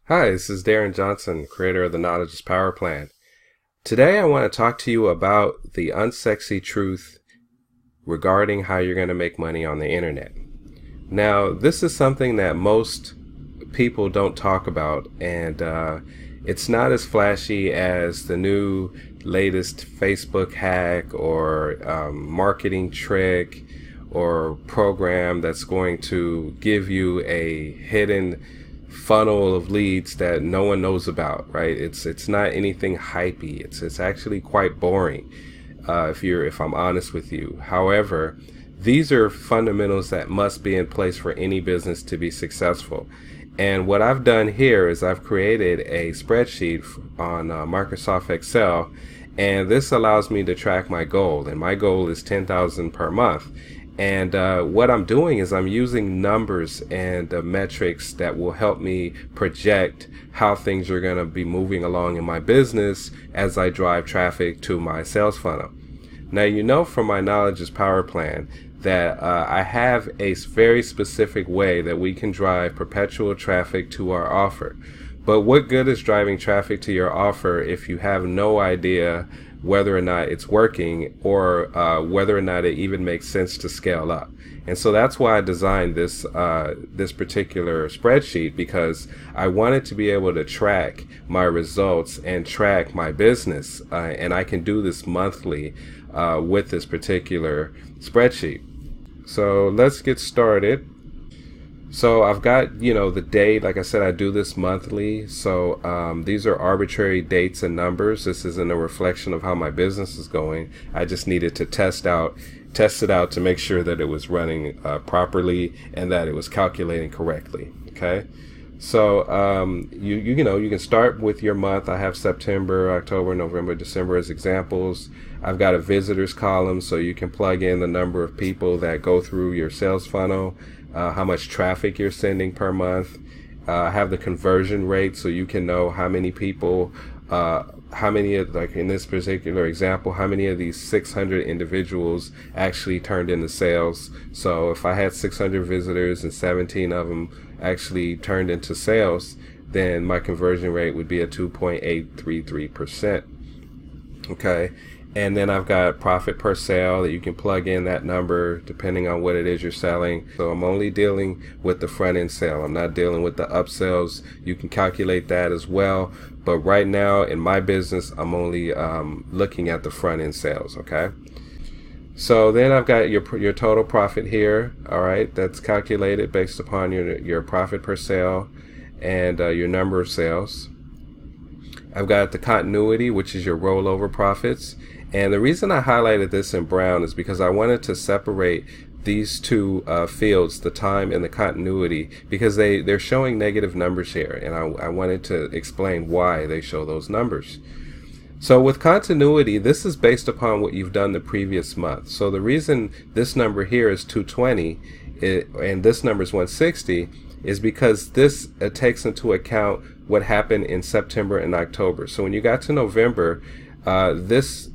Hi, this is Darrin Johnson, creator of the Knowledge is Power Plan. Today I want to talk to you about the unsexy truth regarding how you're going to make money on the internet. Now, this is something that most people don't talk about, and it's not as flashy as the new latest Facebook hack or marketing trick or program that's going to give you a hidden funnel of leads that no one knows about, right? It's not anything hypey. It's actually quite boring, if I'm honest with you. However, these are fundamentals that must be in place for any business to be successful. And what I've done here is I've created a spreadsheet on Microsoft Excel, and this allows me to track my goal. And my goal is 10,000 per month. And what I'm doing is I'm using numbers and metrics that will help me project how things are going to be moving along in my business as I drive traffic to my sales funnel. Now, you know from my Knowledge is Power plan that I have a very specific way that we can drive perpetual traffic to our offer. But what good is driving traffic to your offer if you have no idea whether or not it's working, or whether or not it even makes sense to scale up? And so that's why I designed this particular spreadsheet, because I wanted to be able to track my results and track my business, and I can do this monthly with this particular spreadsheet. So let's get started. So I've got, the date. Like I said, I do this monthly. So these are arbitrary dates and numbers. This isn't a reflection of how my business is going. I just needed to test it out to make sure that it was running properly and that it was calculating correctly. Okay. So you can start with your month. I have September, October, November, December as examples. I've got a visitors column, so you can plug in the number of people that go through your sales funnel, how much traffic you're sending per month. I have the conversion rate, so you can know how many people, like in this particular example, how many of these 600 individuals actually turned into sales. So if I had 600 visitors and 17 of them actually turned into sales, then my conversion rate would be a 2.833%. Okay. And then I've got profit per sale that you can plug in that number depending on what it is you're selling. So I'm only dealing with the front end sale. I'm not dealing with the upsells. You can calculate that as well. But right now in my business, I'm only looking at the front end sales. Okay. So then I've got your total profit here. All right. That's calculated based upon your profit per sale and your number of sales. I've got the continuity, which is your rollover profits. And the reason I highlighted this in brown is because I wanted to separate these two fields, the time and the continuity, because they're showing negative numbers here. And I wanted to explain why they show those numbers. So with continuity, this is based upon what you've done the previous month. So the reason this number here is 220 and this number is 160 is because this takes into account what happened in September and October. So when you got to November, this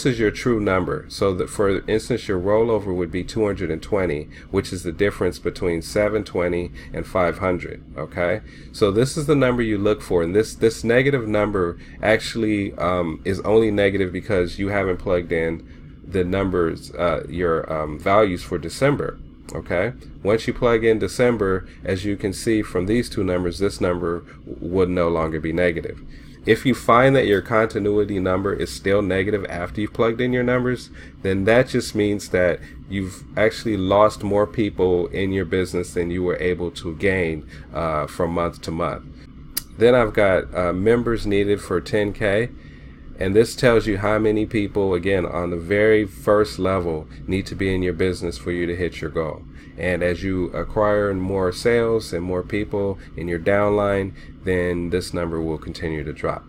is your true number. So that, for instance, your rollover would be 220, which is the difference between 720 and 500. Okay, so this is the number you look for, and this negative number actually is only negative because you haven't plugged in the numbers, your values for December. Okay, once you plug in December, as you can see from these two numbers, this number would no longer be negative. If you find that your continuity number is still negative after you've plugged in your numbers, then that just means that you've actually lost more people in your business than you were able to gain from month to month. Then I've got members needed for 10K. And this tells you how many people, again, on the very first level, need to be in your business for you to hit your goal. And as you acquire more sales and more people in your downline, then this number will continue to drop.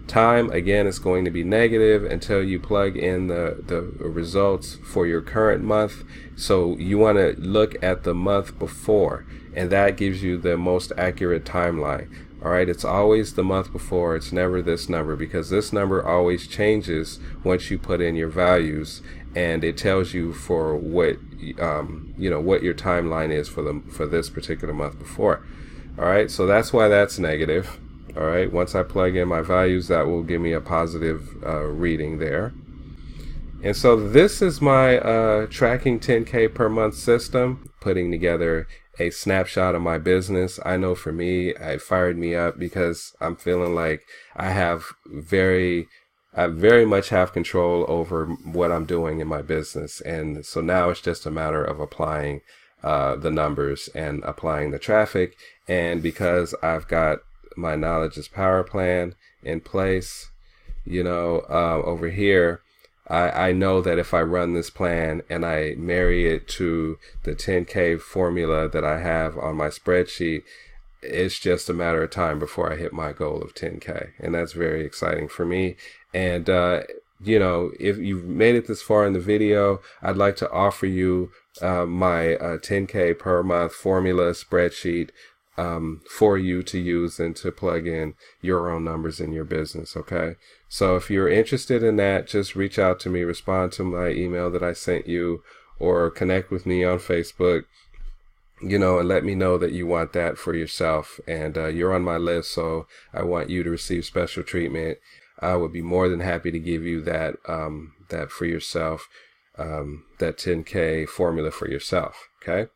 Time, again, is going to be negative until you plug in the results for your current month. So you want to look at the month before, and that gives you the most accurate timeline. All right, it's always the month before. It's never this number, because this number always changes once you put in your values, and it tells you for what what your timeline is for this particular month before. All right, so that's why that's negative. All right, once I plug in my values, that will give me a positive reading there. And so this is my tracking 10K per month system, putting together a snapshot of my business. I know for me, it fired me up because I'm feeling like I very much have control over what I'm doing in my business. And so now it's just a matter of applying the numbers and applying the traffic. And because I've got my knowledge is power plan in place, over here, I know that if I run this plan and I marry it to the 10K formula that I have on my spreadsheet, it's just a matter of time before I hit my goal of 10K. And that's very exciting for me. And, if you've made it this far in the video, I'd like to offer you my 10K per month formula spreadsheet for you to use and to plug in your own numbers in your business. Okay. So if you're interested in that, just reach out to me, respond to my email that I sent you, or connect with me on Facebook, and let me know that you want that for yourself. And you're on my list, so I want you to receive special treatment. I would be more than happy to give you that, that for yourself, that 10K formula for yourself. Okay.